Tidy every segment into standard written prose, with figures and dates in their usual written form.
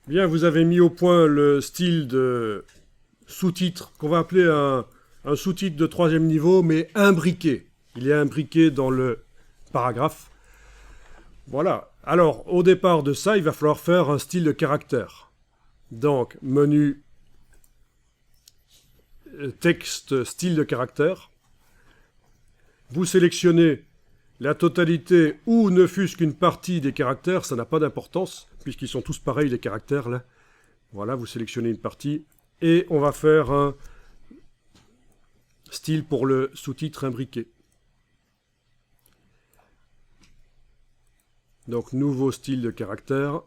Bien, vous avez mis au point le style de sous-titre qu'on va appeler un sous-titre de troisième niveau, mais imbriqué. Il est imbriqué dans le paragraphe. Voilà. Alors, au départ de ça, il va falloir faire un style de caractère. Donc, menu texte, style de caractère. Vous sélectionnez la totalité ou ne fût-ce qu'une partie des caractères, ça n'a pas d'importance, puisqu'ils sont tous pareils les caractères là. Voilà, vous sélectionnez une partie, et on va faire un style pour le sous-titre imbriqué. Donc, nouveau style de caractère.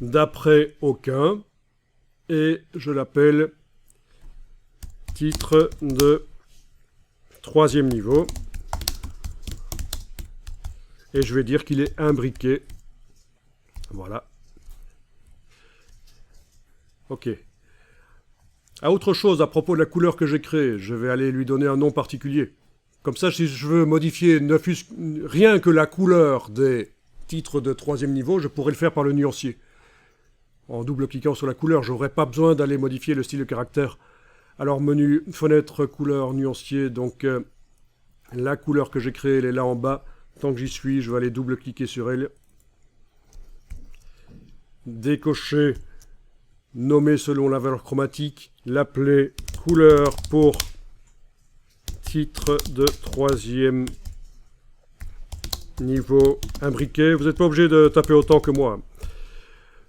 D'après aucun, et je l'appelle titre de troisième niveau. Et je vais dire qu'il est imbriqué. Voilà. OK. Autre chose à propos de la couleur que j'ai créée, je vais aller lui donner un nom particulier. Comme ça, si je veux modifier rien que la couleur des titres de troisième niveau, je pourrais le faire par le nuancier. En double-cliquant sur la couleur, je n'aurai pas besoin d'aller modifier le style de caractère. Alors, menu, fenêtre, couleur, nuancier. Donc, la couleur que j'ai créée, elle est là en bas. Tant que j'y suis, je vais aller double-cliquer sur elle. Décocher, nommer selon la valeur chromatique. L'appeler couleur pour titre de troisième niveau imbriqué. Vous n'êtes pas obligé de taper autant que moi.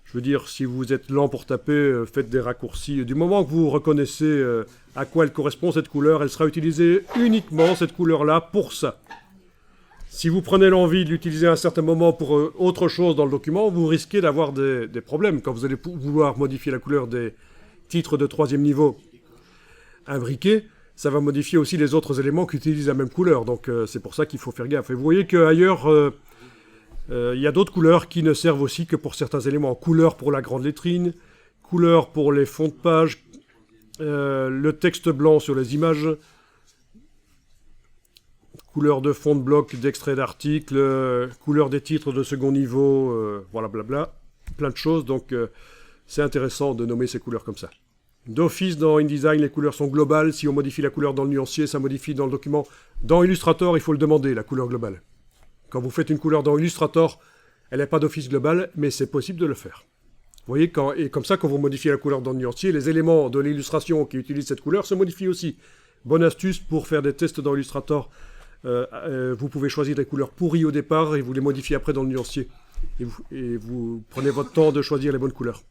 Je veux dire, si vous êtes lent pour taper, faites des raccourcis. Du moment que vous reconnaissez à quoi elle correspond, cette couleur, elle sera utilisée uniquement, cette couleur-là, pour ça. Si vous prenez l'envie de l'utiliser à un certain moment pour autre chose dans le document, vous risquez d'avoir des problèmes quand vous allez vouloir modifier la couleur des titres de troisième niveau imbriqués. Ça va modifier aussi les autres éléments qui utilisent la même couleur. Donc c'est pour ça qu'il faut faire gaffe. Et vous voyez qu'ailleurs, il y a d'autres couleurs qui ne servent aussi que pour certains éléments. Couleur pour la grande lettrine, couleur pour les fonds de page, le texte blanc sur les images, couleur de fond de bloc d'extrait d'article, couleur des titres de second niveau, voilà, blabla, plein de choses. Donc c'est intéressant de nommer ces couleurs comme ça. D'office, dans InDesign, les couleurs sont globales. Si on modifie la couleur dans le nuancier, ça modifie dans le document. Dans Illustrator, il faut le demander, la couleur globale. Quand vous faites une couleur dans Illustrator, elle n'est pas d'office global, mais c'est possible de le faire. Vous voyez, et comme ça, quand vous modifiez la couleur dans le nuancier, les éléments de l'illustration qui utilisent cette couleur se modifient aussi. Bonne astuce pour faire des tests dans Illustrator. Vous pouvez choisir des couleurs pourries au départ et vous les modifiez après dans le nuancier. Et vous prenez votre temps de choisir les bonnes couleurs.